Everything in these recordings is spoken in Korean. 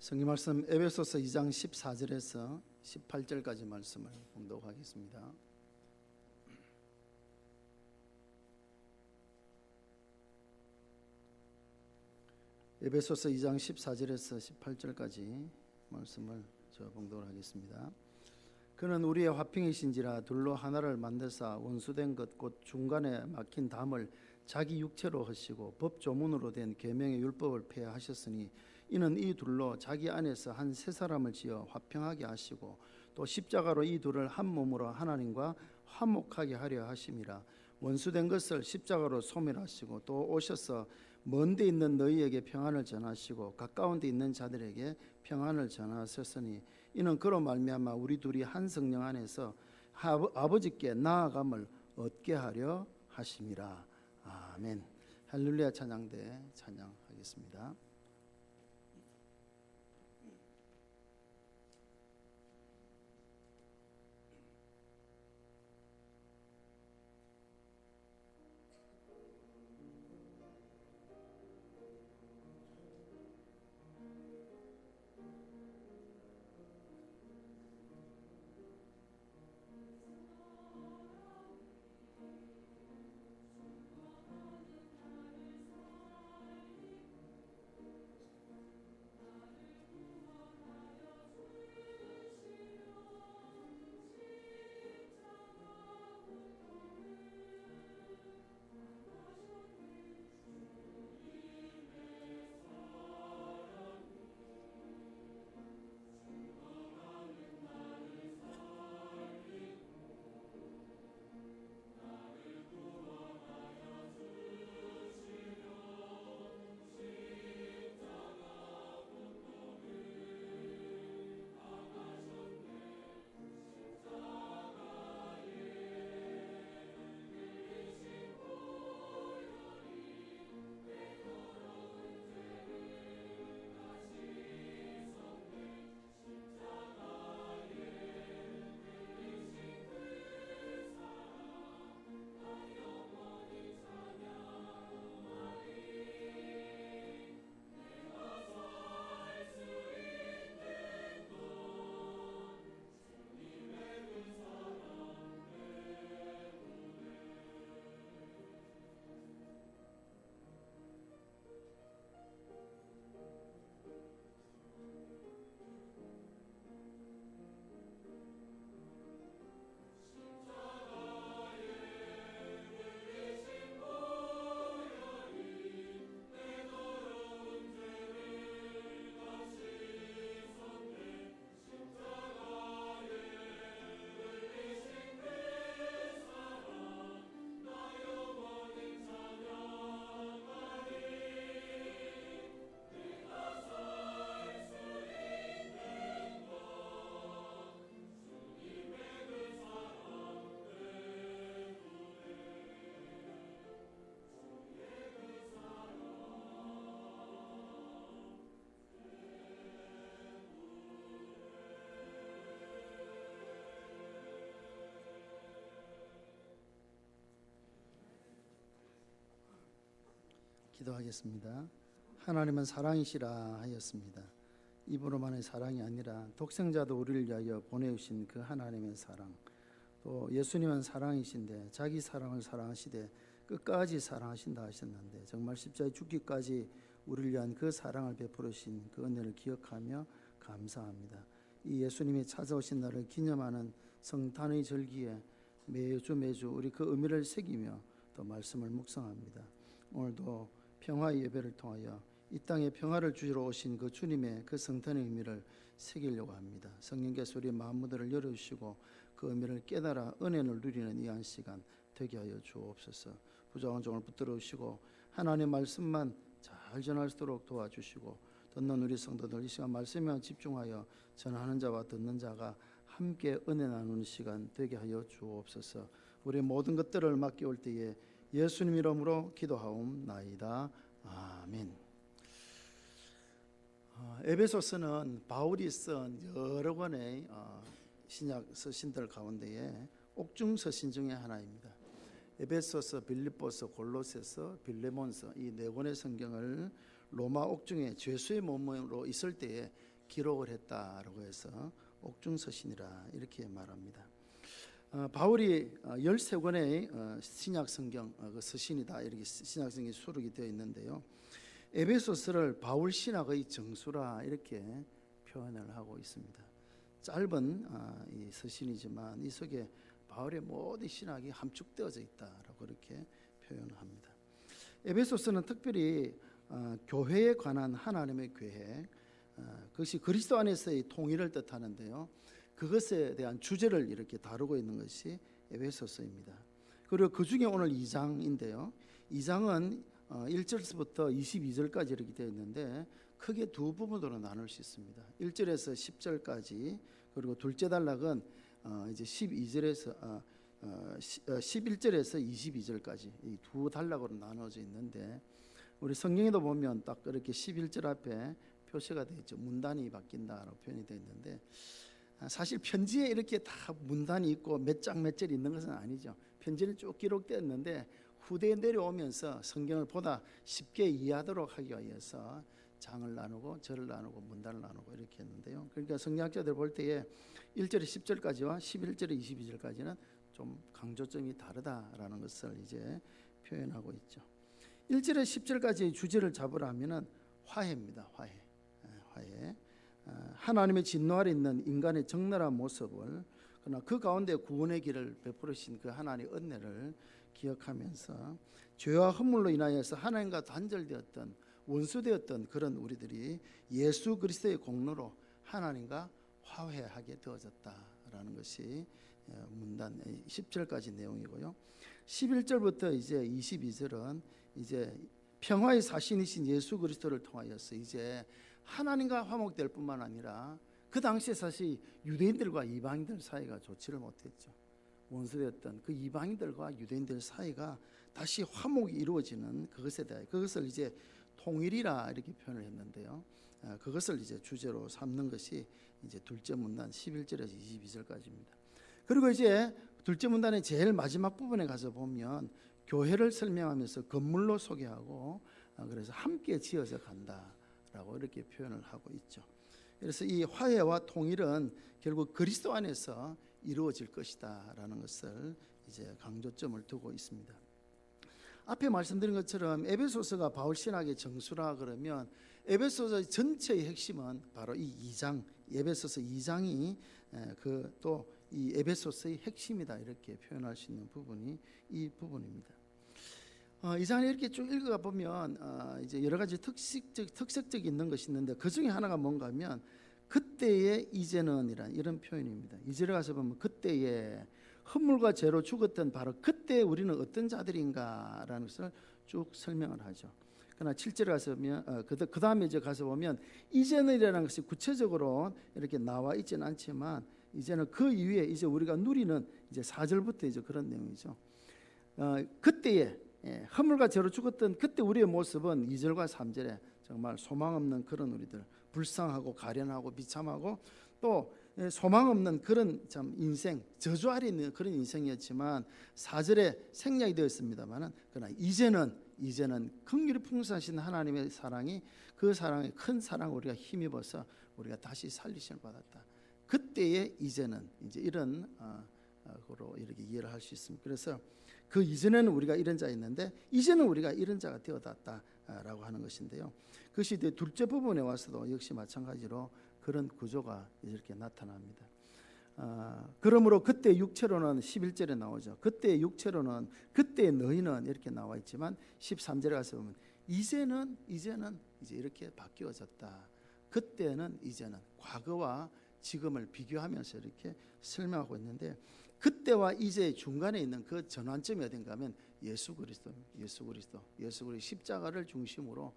성경 말씀 에베소서 2장 14절에서 18절까지 말씀을 봉독하겠습니다. 에베소서 2장 14절에서 18절까지 말씀을 봉독을 하겠습니다. 그는 우리의 화평이신지라 둘로 하나를 만드사 원수된 것 곧 중간에 막힌 담을 자기 육체로 하시고 법 조문으로 된 계명의 율법을 폐하셨으니 이는 이 둘로 자기 안에서 한 세 사람을 지어 화평하게 하시고 또 십자가로 이 둘을 한 몸으로 하나님과 화목하게 하려 하심이라. 원수된 것을 십자가로 소멸하시고 또 오셔서 먼 데 있는 너희에게 평안을 전하시고 가까운 데 있는 자들에게 평안을 전하셨으니 이는 그로 말미암아 우리 둘이 한 성령 안에서 아버지께 나아감을 얻게 하려 하심이라. 아멘. 할렐루야. 찬양대 찬양하겠습니다. 기도하겠습니다. 하나님은 사랑이시라 하였습니다. 입으로만의 사랑이 아니라 독생자도 우리를 위하여 보내주신 그 하나님의 사랑, 또 예수님은 사랑이신데 자기 사랑을 사랑하시되 끝까지 사랑하신다 하셨는데 정말 십자가에 죽기까지 우리를 위한 그 사랑을 베풀으신 그 은혜를 기억하며 감사합니다. 이 예수님이 찾아오신 날을 기념하는 성탄의 절기에 매주 우리 그 의미를 새기며 또 말씀을 묵상합니다. 오늘도 평화의 예배를 통하여 이 땅에 평화를 주시러 오신 그 주님의 그 성탄의 의미를 새기려고 합니다. 성령께서 우리의 마음들을 열어주시고 그 의미를 깨달아 은혜를 누리는 이 한 시간 되게 하여 주옵소서. 부족한 종을 붙들어 주시고 하나님의 말씀만 잘 전할 수 있도록 도와주시고 듣는 우리 성도들 이 시간 말씀에 집중하여 전하는 자와 듣는 자가 함께 은혜 나누는 시간 되게 하여 주옵소서. 우리의 모든 것들을 맡겨올 때에 예수님 이름으로 기도하옵나이다. 아멘. 에베소서는 바울이 쓴 여러 권의 신약 서신들 가운데에 옥중 서신 중에 하나입니다. 에베소서, 빌립보서, 골로새서, 빌레몬서 이 네 권의 성경을 로마 옥중에 죄수의 몸으로 있을 때에 기록을 했다라고 해서 옥중서신이라 이렇게 말합니다. 바울이 13권의 신약 성경 그 서신이다 이렇게 신약 성경에 수록이 되어 있는데요. 에베소서를 바울 신학의 정수라 이렇게 표현을 하고 있습니다. 짧은 이 서신이지만 이 속에 바울의 모든 신학이 함축되어져 있다라고 이렇게 표현합니다. 에베소서는 특별히 교회에 관한 하나님의 계획, 그것이 그리스도 안에서의 통일을 뜻하는데요. 그것에 대한 주제를 이렇게 다루고 있는 것이 에베소서입니다. 그리고 그 중에 오늘 2장인데요. 2장은 1절부터 22절까지 이렇게 되어 있는데 크게 두 부분으로 나눌 수 있습니다. 1절에서 10절까지 그리고 둘째 단락은 이제 11절에서 22절까지 이 두 단락으로 나눠져 있는데 우리 성경에도 보면 딱 그렇게 11절 앞에 표시가 되어 있죠. 문단이 바뀐다라고 표현이 되어 있는데 사실 편지에 이렇게 다 문단이 있고 몇 장 몇 절 있는 것은 아니죠. 편지는 쭉 기록되었는데 후대에 내려오면서 성경을 보다 쉽게 이해하도록 하기 위해서 장을 나누고 절을 나누고 문단을 나누고 이렇게 했는데요. 그러니까 성경학자들 볼 때에 1절에 10절까지와 11절에 22절까지는 좀 강조점이 다르다라는 것을 이제 표현하고 있죠. 1절에 10절까지의 주제를 잡으라면은 화해입니다. 화해. 하나님의 진노 아래 있는 인간의 적나라한 모습을 그러나 그 가운데 구원의 길을 베푸르신 그 하나님의 은혜를 기억하면서 죄와 허물로 인하여서 하나님과 단절되었던 원수되었던 그런 우리들이 예수 그리스도의 공로로 하나님과 화해하게 되어졌다라는 것이 문단 10절까지 내용이고요. 11절부터 이제 22절은 이제 평화의 사신이신 예수 그리스도를 통하여서 이제 하나님과 화목될 뿐만 아니라 그 당시에 사실 유대인들과 이방인들 사이가 좋지를 못했죠. 원수되었던 그 이방인들과 유대인들 사이가 다시 화목이 이루어지는 그것에 대해 그것을 이제 통일이라 이렇게 표현을 했는데요. 그것을 이제 주제로 삼는 것이 이제 둘째 문단 11절에서 22절까지입니다. 그리고 이제 둘째 문단의 제일 마지막 부분에 가서 보면 교회를 설명하면서 건물로 소개하고 그래서 함께 지어져 간다라고 이렇게 표현을 하고 있죠. 그래서 이 화해와 통일은 결국 그리스도 안에서 이루어질 것이다라는 것을 이제 강조점을 두고 있습니다. 앞에 말씀드린 것처럼 에베소서가 바울 신학의 정수라 그러면 에베소서 전체의 핵심은 바로 이 2장 에베소서 2장이 그 또 이 에베소서의 핵심이다 이렇게 표현할 수 있는 부분이 이 부분입니다. 이 장을 이렇게 쭉 읽어가 보면 이제 여러 가지 특색적이 있는 것이 있는데 그 중에 하나가 뭔가 하면 그때의 이제는이란 이런 표현입니다. 2절에 가서 보면 그때의 흠물과 죄로 죽었던 바로 그때 우리는 어떤 자들인가라는 것을 쭉 설명을 하죠. 그러나 7절에 가서 보면 그 다음에 이제 가서 보면 이제는이라는 것이 구체적으로 이렇게 나와 있지는 않지만 이제는 그 이후에 이제 우리가 누리는 이제 4절부터 이제 그런 내용이죠. 그때의 허물과 죄로 죽었던 그때 우리의 모습은 2절과 3절에 정말 소망 없는 그런 우리들, 불쌍하고 가련하고 비참하고 또 소망 없는 그런 참 인생, 저주 아래 있는 그런 인생이었지만 4절에 생략이 되었습니다만은 그러나 이제는 긍휼이 풍성하신 하나님의 사랑이 그 사랑의 큰 사랑을 우리가 힘입어서 우리가 다시 살리심을 받았다. 그때의 이제는 이제 이런 거로 이렇게 이해를 할 수 있습니다. 그래서 그 이전에는 우리가 이런 자였는데 이제는 우리가 이런 자가 되어졌다라고 하는 것인데요. 그것이 이제 둘째 부분에 와서도 역시 마찬가지로 그런 구조가 이렇게 나타납니다. 그러므로 그때 육체로는 11절에 나오죠. 그때 육체로는 그때 너희는 이렇게 나와 있지만 13절에 가서 보면 이제는 이제 이렇게 바뀌어졌다. 그때는 이제는 과거와 지금을 비교하면서 이렇게 설명하고 있는데 그때와 이제 중간에 있는 그 전환점이 어딘가 하면 예수 그리스도 십자가를 중심으로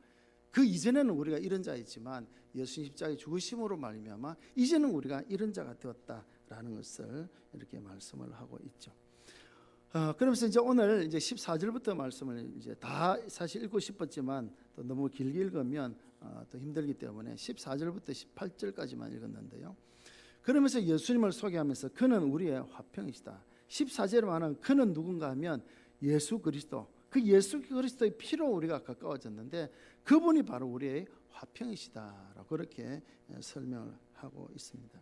그 이전에는 우리가 이런 자였지만 예수님 십자가의 죽으심으로 말미암아 이제는 우리가 이런 자가 되었다라는 것을 이렇게 말씀을 하고 있죠. 그러면서 이제 오늘 이제 14절부터 말씀을 이제 다 사실 읽고 싶었지만 또 너무 길게 읽으면 또 힘들기 때문에 14절부터 18절까지만 읽었는데요. 그러면서 예수님을 소개하면서 그는 우리의 화평이시다. 14절에 말하는 그는 누군가 하면 예수 그리스도, 그 예수 그리스도의 피로 우리가 가까워졌는데 그분이 바로 우리의 화평이시다라고 그렇게 설명을 하고 있습니다.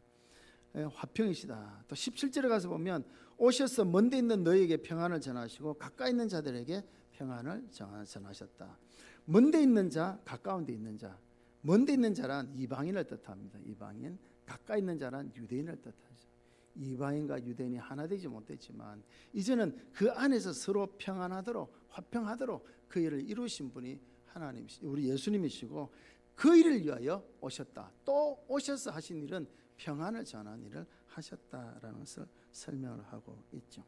화평이시다. 또 17절에 가서 보면 오셔서 먼데 있는 너희에게 평안을 전하시고 가까이 있는 자들에게 평안을 전하셨다. 먼데 있는 자, 가까운 데 있는 자. 먼데 있는 자란 이방인을 뜻합니다. 이방인. 가까이 있는 자란 유대인을 뜻하죠. 이방인과 유대인이 하나 되지 못했지만 이제는 그 안에서 서로 평안하도록 화평하도록 그 일을 이루신 분이 하나님이시고 우리 예수님이시고 그 일을 위하여 오셨다. 또 오셔서 하신 일은 평안을 전하는 일을 하셨다라는 것을 설명을 하고 있죠.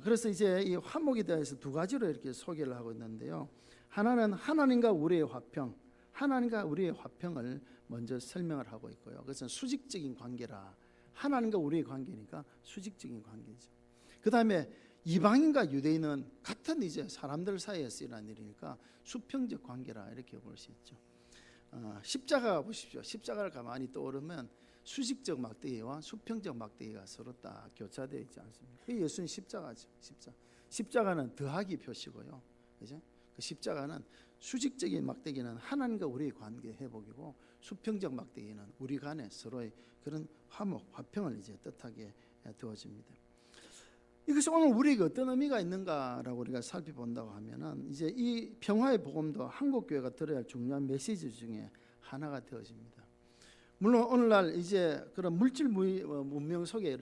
그래서 이제 이 화목에 대해서 두 가지로 이렇게 소개를 하고 있는데요. 하나는 하나님과 우리의 화평, 하나님과 우리의 화평을 먼저 설명을 하고 있고요. 그것은 수직적인 관계라. 하나님과 우리의 관계니까 수직적인 관계죠. 그 다음에 이방인과 유대인은 같은 이제 사람들 사이에서 일어난 일이니까 수평적 관계라 이렇게 볼 수 있죠. 십자가 보십시오. 십자가를 가만히 떠오르면 수직적 막대기와 수평적 막대기가 서로 딱 교차되어 있지 않습니까? 그 예수님 십자가죠. 십자가는 더하기 표시고요. 그죠? 그 십자가는 수직적인 막대기는 하나님과 우리의 관계 회복이고 수평적 막대기는 우리 간에 서로의 그런 화목, 화평을 이제 뜻하게 되어집니다. 이것이 오늘 우리에게 어떤 의미가 있는가라고 우리가 살펴본다고 하면은 이제 이 평화의 복음도 한국 교회가 들어야 할 중요한 메시지 중에 하나가 되어집니다. 물론 오늘날 이제 그런 물질 문명 속에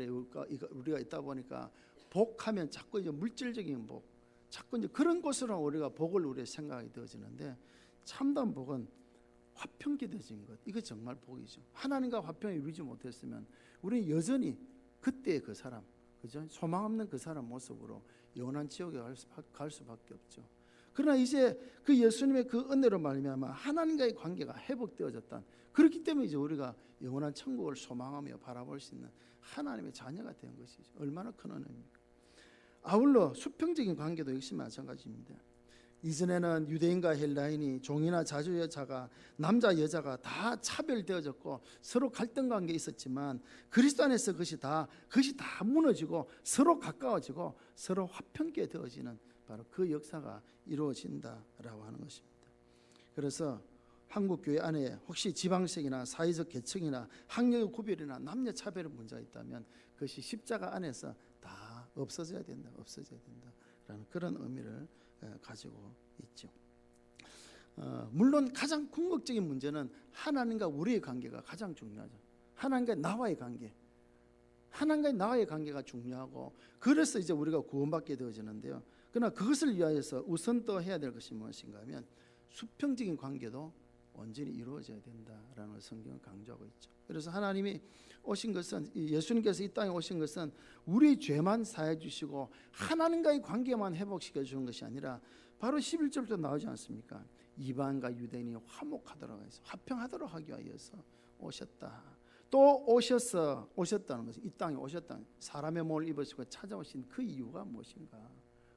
우리가 있다 보니까 복하면 자꾸 이제 물질적인 복, 자꾸 이제 그런 곳으로 우리가 복을 우리의 생각이 되어지는데 참된 복은 화평케 되어진 것. 이거 정말 복이죠. 하나님과 화평을 이루지 못했으면 우리는 여전히 그때의 그 사람, 그죠? 소망 없는 그 사람 모습으로 영원한 지옥에 갈 수밖에 없죠. 그러나 이제 그 예수님의 그 은혜로 말미암아 하나님과의 관계가 회복되어졌다. 그렇기 때문에 이제 우리가 영원한 천국을 소망하며 바라볼 수 있는 하나님의 자녀가 된 것이죠. 얼마나 큰 은혜입니까? 아울러 수평적인 관계도 역시 마찬가지입니다. 이전에는 유대인과 헬라인이 종이나 자주여자가 남자 여자가 다 차별되어졌고 서로 갈등 관계에 있었지만 그리스도 안에서 그것이 다 무너지고 서로 가까워지고 서로 화평케 되어지는 바로 그 역사가 이루어진다라고 하는 것입니다. 그래서 한국 교회 안에 혹시 지방색이나 사회적 계층이나 학력의 구별이나 남녀 차별의 문제가 있다면 그것이 십자가 안에서 다 없어져야 된다라는 그런 의미를 가지고 있죠. 물론 가장 궁극적인 문제는 하나님과 우리의 관계가 가장 중요하죠. 하나님과 나와의 관계가 중요하고 그래서 이제 우리가 구원받게 되어지는데요. 그러나 그것을 위하여서 우선 또 해야 될 것이 무엇인가 하면 수평적인 관계도 온전히 이루어져야 된다라는 걸 성경은 강조하고 있죠. 그래서 하나님이 오신 것은 예수님께서 이 땅에 오신 것은 우리의 죄만 사해 주시고 하나님과의 관계만 회복시켜 주는 것이 아니라 바로 11절부터 나오지 않습니까? 이방과 유대인이 화목하도록 해서 화평하도록 하기 위하여서 오셨다. 또 오셨다는 것은 이 땅에 오셨다는 사람의 몸을 입으시고 찾아오신 그 이유가 무엇인가?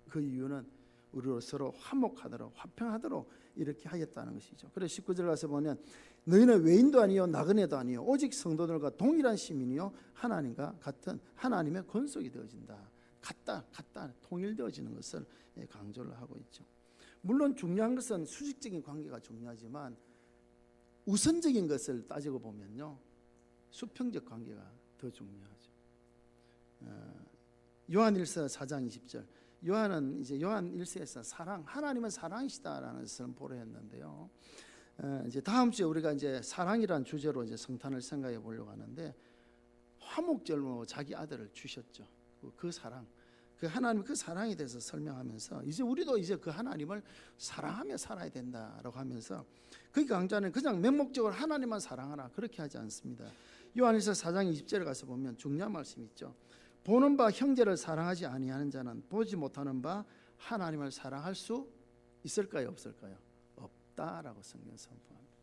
그 이유는 우리로 서로 화목하도록 화평하도록 이렇게 하겠다는 것이죠. 그래서 19절 가서 보면 너희는 외인도 아니요 나그네도 아니요 오직 성도들과 동일한 시민이요 하나님과 같은 하나님의 권속이 되어진다. 같다 통일되어지는 것을 강조를 하고 있죠. 물론 중요한 것은 수직적인 관계가 중요하지만 우선적인 것을 따지고 보면요 수평적 관계가 더 중요하죠. 요한일서 4장 20절 요한은 이제 요한 1서에서 하나님은 사랑이시다라는 선포를 했는데요. 이제 다음 주에 우리가 이제 사랑이란 주제로 이제 성탄을 생각해 보려고 하는데 화목절로 자기 아들을 주셨죠. 그 사랑, 그 하나님 그 사랑에 대해서 설명하면서 이제 우리도 이제 그 하나님을 사랑하며 살아야 된다라고 하면서 그 강조는 그냥 맹목적으로 하나님만 사랑하라 그렇게 하지 않습니다. 요한일서 4장 20절에 가서 보면 중요한 말씀이 있죠. 보는 바 형제를 사랑하지 아니하는 자는 보지 못하는 바 하나님을 사랑할 수 있을까요? 없을까요? 없다라고 성경 선포합니다.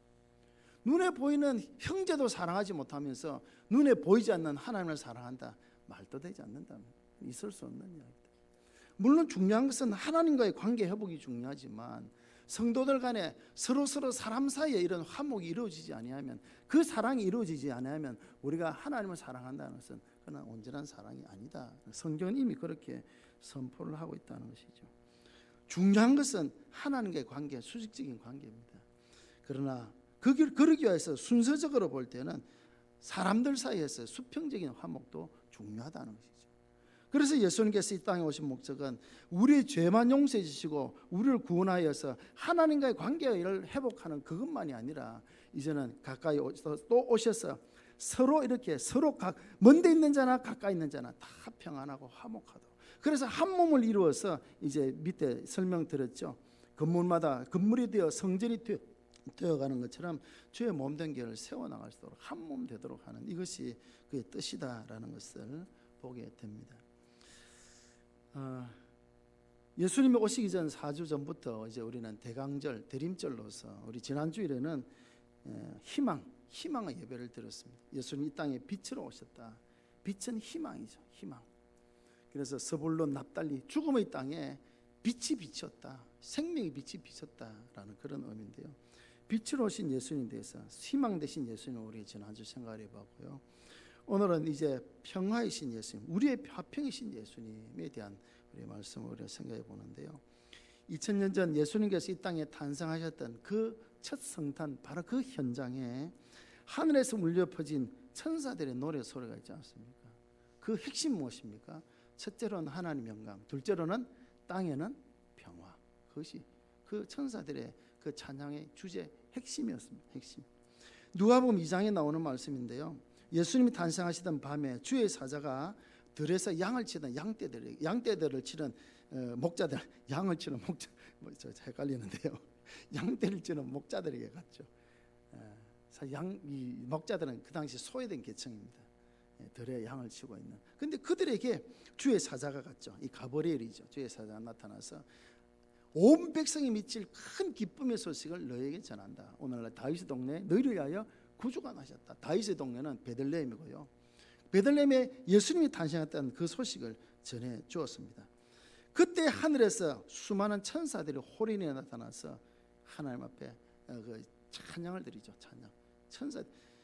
눈에 보이는 형제도 사랑하지 못하면서 눈에 보이지 않는 하나님을 사랑한다. 말도 되지 않는다면 있을 수 없는 이야기다. 물론 중요한 것은 하나님과의 관계 회복이 중요하지만 성도들 간에 서로 사람 사이에 이런 화목이 이루어지지 아니하면 그 사랑이 이루어지지 아니하면 우리가 하나님을 사랑한다는 것은 그러나 온전한 사랑이 아니다. 성경은 이미 그렇게 선포를 하고 있다는 것이죠. 중요한 것은 하나님과의 관계, 수직적인 관계입니다. 그러나 그러기 위해서 순서적으로 볼 때는 사람들 사이에서 수평적인 화목도 중요하다는 것이죠. 그래서 예수님께서 이 땅에 오신 목적은 우리의 죄만 용서해 주시고 우리를 구원하여서 하나님과의 관계를 회복하는 그것만이 아니라 이제는 가까이 또 오셔서 서로 이렇게 서로 먼데 있는 자나 가까이 있는 자나 다 평안하고 화목하도록, 그래서 한 몸을 이루어서 이제 밑에 설명드렸죠. 건물마다 건물이 되어 성전이 되어가는 것처럼 주의 몸된 교회를 세워나갈 수 있도록 한 몸 되도록 하는 이것이 그의 뜻이다라는 것을 보게 됩니다. 예수님이 오시기 전 4주 전부터 이제 우리는 대강절, 대림절로서 우리 지난 주일에는 희망의 예배를 드렸습니다. 예수님 이 땅에 빛으로 오셨다. 빛은 희망이죠. 희망. 그래서 스불론 납달리 죽음의 땅에 빛이 비쳤다. 생명의 빛이 비쳤다라는 그런 의미인데요. 빛으로 오신 예수님에 대해서 희망 되신 예수님을 우리 지난주 생각해 봤고요. 오늘은 이제 평화이신 예수님, 우리의 화평이신 예수님에 대한 우리의 말씀을 우리가 생각해 보는데요. 2000년 전 예수님께서 이 땅에 탄생하셨던 그 첫 성탄, 바로 그 현장에 하늘에서 울려 퍼진 천사들의 노래 소리가 있지 않습니까? 그 핵심 무엇입니까? 첫째로는 하나님 영광, 둘째로는 땅에는 평화. 그것이 그 천사들의 그 찬양의 주제 핵심이었습니다. 핵심. 누가복음 2장에 나오는 말씀인데요. 예수님이 탄생하시던 밤에 주의 사자가 들에서 양을 치던 양떼들을 치는 목자들, 양을 치는 목자, 저 헷갈리는데요. 양떼를 치는 목자들에게 갔죠. 이 목자들은 그 당시 소외된 계층입니다. 들에 양을 치고 있는. 근데 그들에게 주의 사자가 갔죠. 이 가브리엘이죠. 주의 사자가 나타나서 온 백성이 미칠 큰 기쁨의 소식을 너에게 전한다. 오늘날 다윗의 동네에 너희를 위하여 구주가 나셨다. 다윗의 동네는 베들레헴이고요. 베들레헴에 예수님이 탄생했다는 그 소식을 전해 주었습니다. 그때 하늘에서 수많은 천사들이 호린에 나타나서 하나님 앞에 그 찬양을 드리죠. 찬양.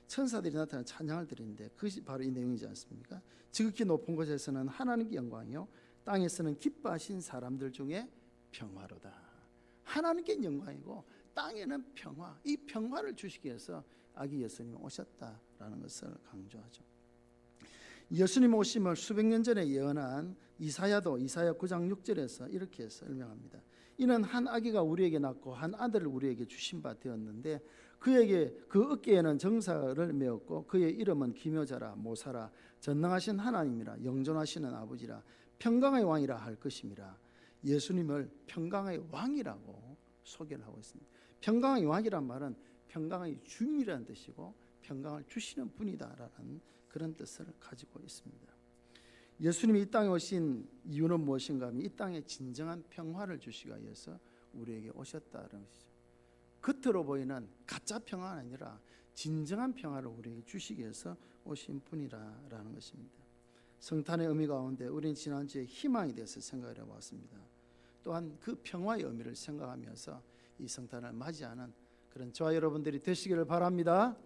천사들이 나타나 찬양을 드리는데 그것이 바로 이 내용이지 않습니까? 지극히 높은 곳에서는 하나님께 영광이요, 땅에서는 기뻐하신 사람들 중에 평화로다. 하나님께 영광이고 땅에는 평화. 이 평화를 주시기 위해서 아기 예수님이 오셨다라는 것을 강조하죠. 예수님 오심을 수백 년 전에 예언한 이사야도 이사야 9장 6절에서 이렇게 설명합니다. 이는 한 아기가 우리에게 낳고 한 아들을 우리에게 주신 바 되었는데 그에게 그 어깨에는 정사를 메었고 그의 이름은 기묘자라 모사라 전능하신 하나님이라 영존하시는 아버지라 평강의 왕이라 할 것임이라. 예수님을 평강의 왕이라고 소개를 하고 있습니다. 평강의 왕이란 말은 평강의 주인이라는 뜻이고 평강을 주시는 분이다라는 그런 뜻을 가지고 있습니다. 예수님이 이 땅에 오신 이유는 무엇인가 하면 이 땅에 진정한 평화를 주시기 위해서 우리에게 오셨다는 것이죠. 겉으로 보이는 가짜 평화가 아니라 진정한 평화를 우리에게 주시기 위해서 오신 분이라는 것입니다. 성탄의 의미 가운데 우리는 지난주에 희망에 대해서 생각을 해봤습니다. 또한 그 평화의 의미를 생각하면서 이 성탄을 맞이하는 그런 저와 여러분들이 되시기를 바랍니다.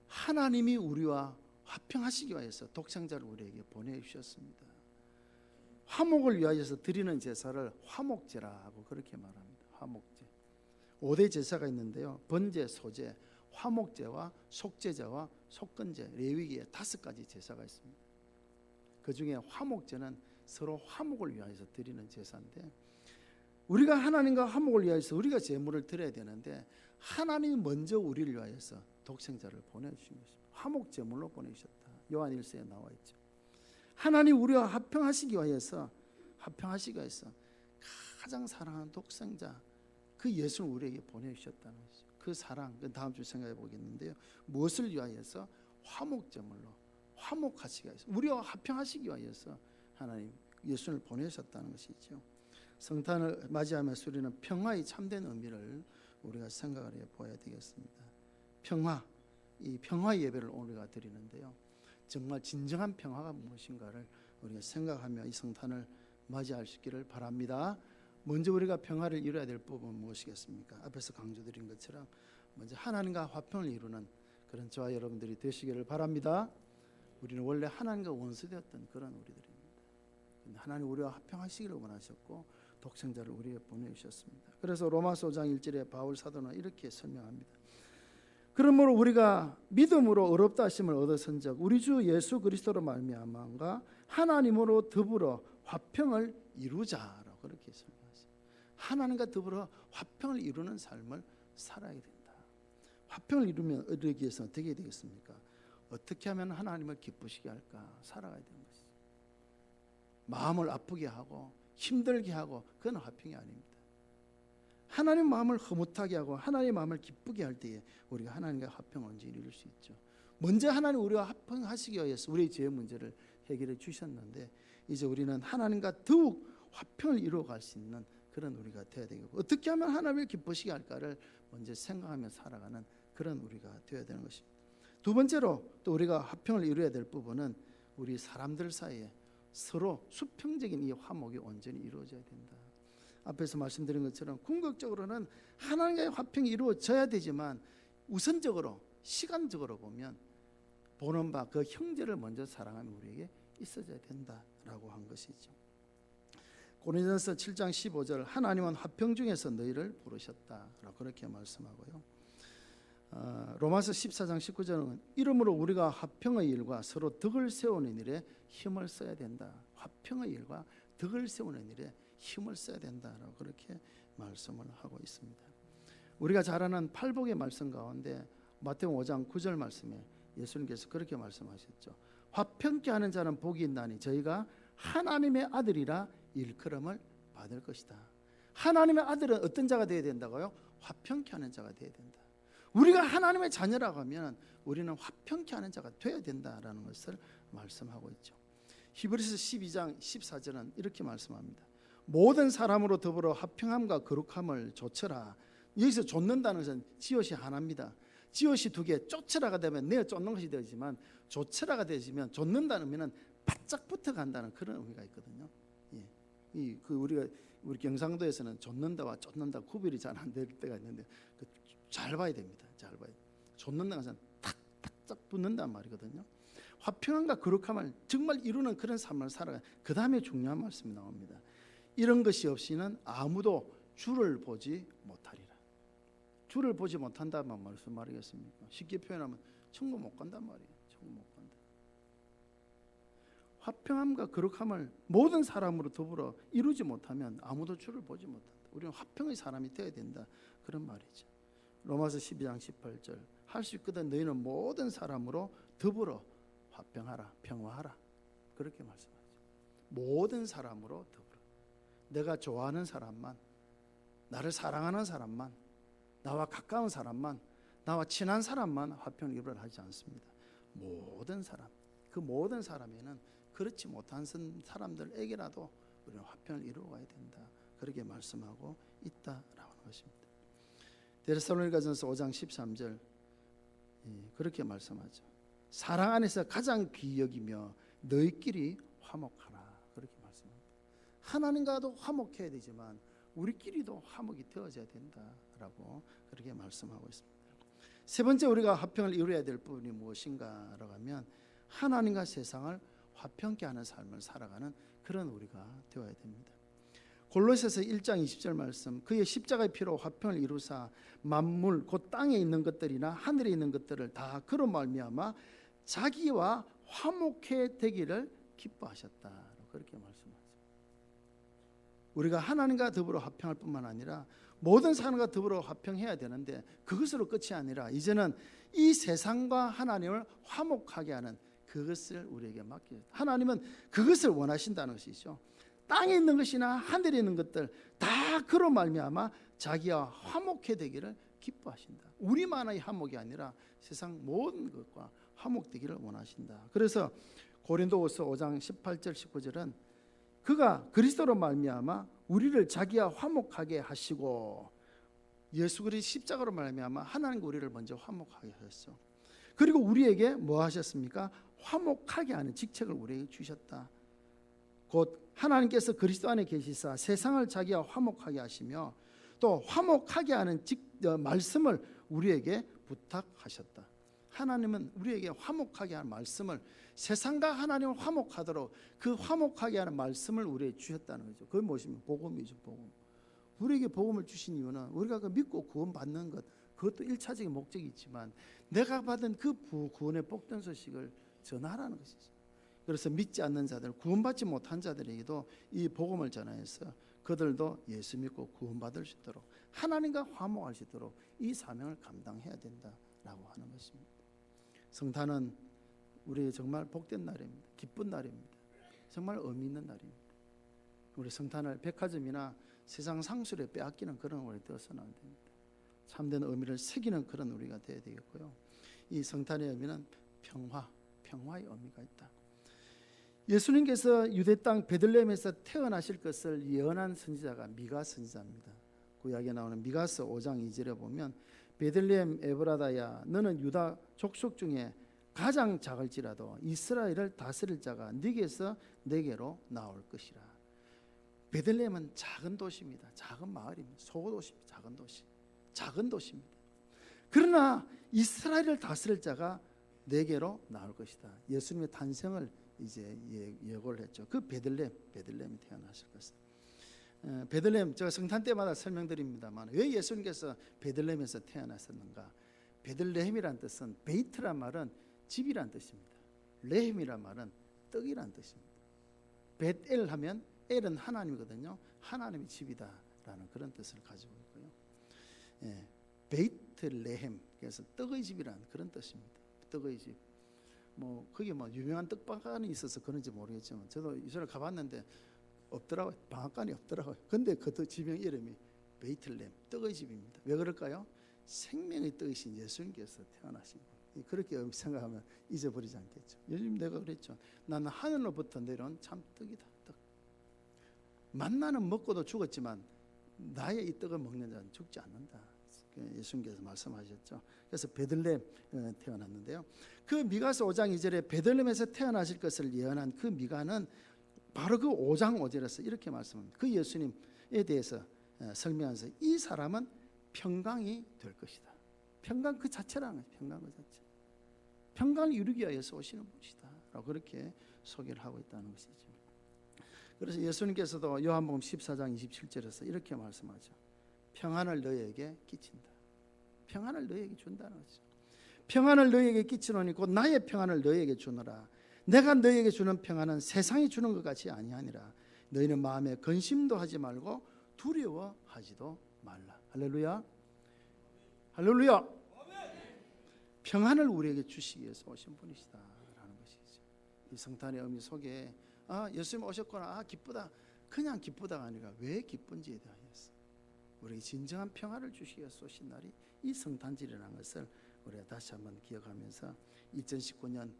하나님이 우리와 화평하시기 위해서 독생자를 우리에게 보내주셨습니다. 화목을 위하여서 드리는 제사를 화목제라고 그렇게 말합니다. 화목제. 5대 제사가 있는데요. 번제, 소제, 화목제와 속제제와 속건제, 레위기에 5가지 제사가 있습니다. 그 중에 화목제는 서로 화목을 위하여서 드리는 제사인데, 우리가 하나님과 화목을 위하여서 우리가 제물을 드려야 되는데 하나님이 먼저 우리를 위하여서 독생자를 보내주신 것입니다. 화목 제물로 보내주셨다. 요한 1서에 나와 있죠. 하나님 우리와 화평하시기 위해서 가장 사랑하는 독생자 그 예수를 우리에게 보내주셨다는 것이죠. 그 사랑, 그 다음 주 생각해 보겠는데요. 무엇을 위하여서? 화목 제물로 화목하시기 위해서, 우리와 화평하시기 위해서 하나님 예수를 보내셨다는 것이죠. 성탄을 맞이하면서 우리는 평화의 참된 의미를 우리가 생각을 해봐야 되겠습니다. 평화, 이 평화의 예배를 우리가 드리는데요. 정말 진정한 평화가 무엇인가를 우리가 생각하며 이 성탄을 맞이할 수 있기를 바랍니다. 먼저 우리가 평화를 이루어야 될 부분은 무엇이겠습니까? 앞에서 강조드린 것처럼 먼저 하나님과 화평을 이루는 그런 저와 여러분들이 되시기를 바랍니다. 우리는 원래 하나님과 원수되었던 그런 우리들입니다. 하나님 우리와 화평하시기를 원하셨고 독생자를 우리에게 보내주셨습니다. 그래서 로마서 5장 1절에 바울 사도는 이렇게 설명합니다. 그러므로 우리가 믿음으로 의롭다 하심을 얻었은즉 우리 주 예수 그리스도로 말미암아 하나님으로 더불어 화평을 이루자라고 그렇게 설명하죠. 하나님과 더불어 화평을 이루는 삶을 살아야 된다. 화평을 이루기 위해서 어떻게 되겠습니까? 어떻게 하면 하나님을 기쁘시게 할까? 살아가야 되는 것이죠. 마음을 아프게 하고 힘들게 하고 그건 화평이 아닙니다. 하나님 마음을 흐뭇하게 하고 하나님 마음을 기쁘게 할 때에 우리가 하나님과 화평을 언제 이룰 수 있죠. 먼저 하나님 우리와 화평하시기 위해서 우리의 죄의 문제를 해결해 주셨는데 이제 우리는 하나님과 더욱 화평을 이루어갈 수 있는 그런 우리가 되어야 되고 어떻게 하면 하나님을 기쁘시게 할까를 먼저 생각하며 살아가는 그런 우리가 되어야 되는 것입니다. 두 번째로 또 우리가 화평을 이루어야 될 부분은 우리 사람들 사이에 서로 수평적인 이 화목이 온전히 이루어져야 된다. 앞에서 말씀드린 것처럼 궁극적으로는 하나님과의 화평이 이루어져야 되지만 우선적으로 시간적으로 보면 보는 바 그 형제를 먼저 사랑하는 우리에게 있어져야 된다라고 한 것이죠. 고린도전서 7장 15절 하나님은 화평 중에서 너희를 부르셨다라고 그렇게 말씀하고요. 로마서 14장 19절은 이러므로 우리가 화평의 일과 서로 덕을 세우는 일에 힘을 써야 된다. 화평의 일과 덕을 세우는 일에 힘을 써야 된다라고 그렇게 말씀을 하고 있습니다. 우리가 잘 아는 팔복의 말씀 가운데 마태복음 5장 9절 말씀에 예수님께서 그렇게 말씀하셨죠. 화평케 하는 자는 복이 있나니 저희가 하나님의 아들이라 일컬음을 받을 것이다. 하나님의 아들은 어떤 자가 되어야 된다고요? 화평케 하는 자가 되어야 된다. 우리가 하나님의 자녀라고 하면 우리는 화평케 하는 자가 되어야 된다라는 것을 말씀하고 있죠. 히브리서 12장 14절은 이렇게 말씀합니다. 모든 사람으로 더불어 화평함과 거룩함을 좇으라. 여기서 좇는다는 것은 지옷이 하나입니다. 지옷이 두 개, 쫓으라가 되면 내어 쫓는 것이 되지만 좇으라가 되지면 좇는다는 의미는 바짝 붙어 간다는 그런 의미가 있거든요. 예. 우리 경상도에서는 좇는다와 쫓는다 구별이 잘 안 될 때가 있는데 잘 봐야 됩니다. 잘 봐야. 좇는다는 것은 탁탁 붙는단 말이거든요. 화평함과 거룩함을 정말 이루는 그런 삶을 살아가. 그 다음에 중요한 말씀이 나옵니다. 이런 것이 없이는 아무도 주를 보지 못하리라. 주를 보지 못한다면 무슨 말이겠습니까? 쉽게 표현하면 천국 못 간단 말이에요. 천국 못 간다. 화평함과 거룩함을 모든 사람으로 더불어 이루지 못하면 아무도 주를 보지 못한다. 우리는 화평의 사람이 되어야 된다. 그런 말이죠. 로마서 12장 18절 할 수 있거든 너희는 모든 사람으로 더불어 화평하라. 평화하라. 그렇게 말씀하죠. 모든 사람으로 더불어. 내가 좋아하는 사람만, 나를 사랑하는 사람만, 나와 가까운 사람만, 나와 친한 사람만 화평을 이루려 하지 않습니다. 모든 사람, 그 모든 사람에는 그렇지 못한 사람들에게라도 우리는 화평을 이루어가야 된다. 그렇게 말씀하고 있다라고 하는 것입니다. 데살로니가전서 5장 13절 그렇게 말씀하죠. 사랑 안에서 가장 귀히 여기며 너희끼리 화목하라. 그렇게 말씀합니다. 하나님과도 화목해야 되지만 우리끼리도 화목이 되어져야 된다라고 그렇게 말씀하고 있습니다. 세 번째 우리가 화평을 이루어야 될 부분이 무엇인가라고 하면 하나님과 세상을 화평케 하는 삶을 살아가는 그런 우리가 되어야 됩니다. 골로새서 1장 20절 말씀 그의 십자가의 피로 화평을 이루사 만물 곧 땅에 있는 것들이나 하늘에 있는 것들을 다 그로 말미암아 자기와 화목해 되기를 기뻐하셨다. 그렇게 말씀하죠. 우리가 하나님과 더불어 화평할 뿐만 아니라 모든 사람과 더불어 화평해야 되는데 그것으로 끝이 아니라 이제는 이 세상과 하나님을 화목하게 하는 그것을 우리에게 맡기죠. 하나님은 그것을 원하신다는 것이죠. 땅에 있는 것이나 하늘에 있는 것들 다 그로 말미암아 자기와 화목해 되기를 기뻐하신다. 우리만의 화목이 아니라 세상 모든 것과 화목되기를 원하신다. 그래서 고린도후서 5장 18절 19절은 그가 그리스도로 말미암아 우리를 자기와 화목하게 하시고 예수 그리스도 십자가로 말미암아 하나님과 우리를 먼저 화목하게 하셨어. 그리고 우리에게 뭐 하셨습니까? 화목하게 하는 직책을 우리에게 주셨다. 곧 하나님께서 그리스도 안에 계시사 세상을 자기와 화목하게 하시며 또 화목하게 하는 말씀을 우리에게 부탁하셨다. 하나님은 우리에게 화목하게 하는 말씀을, 세상과 하나님을 화목하도록 그 화목하게 하는 말씀을 우리에게 주셨다는 거죠. 그게 무엇입니까? 복음이죠. 복음. 우리에게 복음을 주신 이유는 우리가 그 믿고 구원받는 것, 그것도 1차적인 목적이 있지만 내가 받은 그 구원의 복된 소식을 전하라는 것이죠. 그래서 믿지 않는 자들, 구원받지 못한 자들에게도 이 복음을 전하여서 그들도 예수 믿고 구원받을 수 있도록, 하나님과 화목할 수 있도록 이 사명을 감당해야 된다라고 하는 것입니다. 성탄은 우리의 정말 복된 날입니다. 기쁜 날입니다. 정말 의미 있는 날입니다. 우리 성탄을 백화점이나 세상 상술에 빼앗기는 그런 우리 되어서는 안 됩니다. 참된 의미를 새기는 그런 우리가 되어야 되겠고요. 이 성탄의 의미는 평화의 의미가 있다. 예수님께서 유대 땅 베들레헴에서 태어나실 것을 예언한 선지자가 미가 선지자입니다. 구약에 나오는 미가서 5장 2절에 보면 베들레헴 에브라다야, 너는 유다 족속 중에 가장 작을지라도 이스라엘을 다스릴 자가 네게서 내게로 나올 것이라. 베들레헴은 작은 도시입니다. 작은 마을입니다. 소도시입니다. 작은 도시입니다. 그러나 이스라엘을 다스릴 자가 내게로 나올 것이다. 예수님의 탄생을 이제 예고를 했죠. 그 베들레헴이 태어나실 것을. 베들레헴, 제가 성탄 때마다 설명드립니다만 왜 예수님께서 베들레헴에서 태어나셨는가? 베들레헴이란 뜻은, 베이트란 말은 집이란 뜻입니다. 레헴이란 말은 떡이란 뜻입니다. 벳엘 하면 엘은 하나님이거든요. 하나님의 집이다라는 그런 뜻을 가지고 있고요. 베이트레헴, 그래서 떡의 집이라는 그런 뜻입니다. 떡의 집. 거기 유명한 떡방간이 있어서 그런지 모르겠지만 저도 이스라엘 가봤는데 없더라고요. 방앗간이 없더라고요. 근데 그 지명 이름이 베이틀레헴, 떡의 집입니다. 왜 그럴까요? 생명의 떡이신 예수님께서 태어나신 거예요. 그렇게 생각하면 잊어버리지 않겠죠. 요즘 내가 그랬죠. 나는 하늘로부터 내려온 참 떡이다. 떡. 만나는 먹고도 죽었지만 나의 이 떡을 먹는 자는 죽지 않는다. 예수님께서 말씀하셨죠. 그래서 베들레헴 태어났는데요. 그 미가서 5장 2절에 베들레헴에서 태어나실 것을 예언한 그 미가는 바로 그 5장 5절에서 이렇게 말씀합니다. 그 예수님에 대해서 설명하면서 이 사람은 평강이 될 것이다. 평강 그 자체라는 거죠. 평강 그 자체. 평강을 이루기 위해서 오시는 분이시다 라고 그렇게 소개를 하고 있다는 것이죠. 그래서 예수님께서도 요한복음 14장 27절에서 이렇게 말씀하죠. 평안을 너희에게 끼친다. 평안을 너희에게 준다는 거죠. 평안을 너희에게 끼치노니 곧 나의 평안을 너희에게 주노라. 내가 너희에게 주는 평안은 세상이 주는 것 같이 아니하니라. 너희는 마음에 근심도 하지 말고 두려워하지도 말라. 할렐루야. 할렐루야. 평안을 우리에게 주시기 위해서 오신 분이시다라는 것이죠. 이 성탄의 의미 속에 예수님 오셨구나, 기쁘다, 그냥 기쁘다가 아니라 왜 기쁜지에 대하여서 우리에게 진정한 평안을 주시기 위해서 오신 날이 이 성탄절이라는 것을 우리가 다시 한번 기억하면서 2019년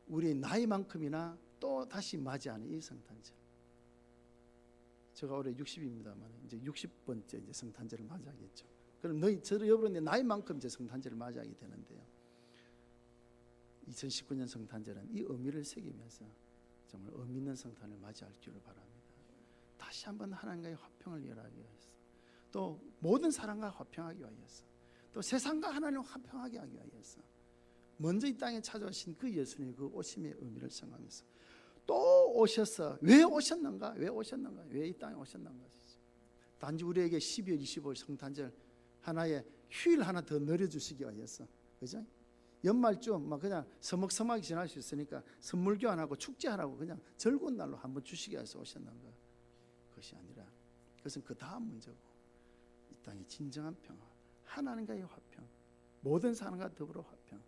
우리의 나이만큼이나 또 다시 맞이하는 이 성탄절. 제가 올해 60입니다만 이제 60번째 이제 성탄절을 맞이하겠죠. 그럼 저도 여러분의 나이만큼 이제 성탄절을 맞이하게 되는데요. 2019년 성탄절은 이 의미를 새기면서 정말 의미 있는 성탄을 맞이할 줄을 바랍니다. 다시 한번 하나님과의 화평을 이어나가기 위해서, 또 모든 사람과 화평하기 위해서, 또 세상과 하나님을 화평하게 하기 위해서 먼저 이 땅에 찾아오신 그 예수님의 그 오심의 의미를 생각하면서 또 오셔서 왜 오셨는가? 왜 이 땅에 오셨는가? 단지 우리에게 12월 25일 성탄절 하나의 휴일 하나 더 늘려주시기 위해서, 그죠? 연말쯤 그냥 서먹서먹하게 지날 수 있으니까 선물 교환하고 축제 하라고 그냥 즐거운 날로 한번 주시기 위해서 오셨는가? 그것이 아니라 그것은 그 다음 문제고, 이 땅의 진정한 평화, 하나님과의 화평, 모든 사람과 더불어 화평,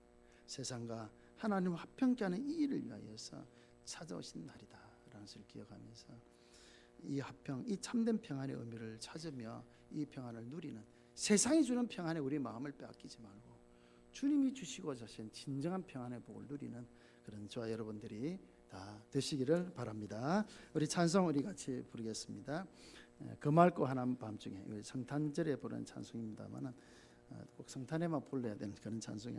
세상과 하나님을 화평케 하는 이 일을 위하여서 찾아오신 날이다라는 것을 기억하면서 이 화평, 이 참된 평안의 의미를 찾으며 이 평안을 누리는, 세상이 주는 평안에 우리 마음을 빼앗기지 말고 주님이 주시고자 하신 진정한 평안의 복을 누리는 그런 저와 여러분들이 다 되시기를 바랍니다. 우리 찬송 우리 같이 부르겠습니다. 금맑고 하나님 밤중에, 성탄절에 부르는 찬송입니다만 꼭 성탄에만 불러야 되는 그런 찬송이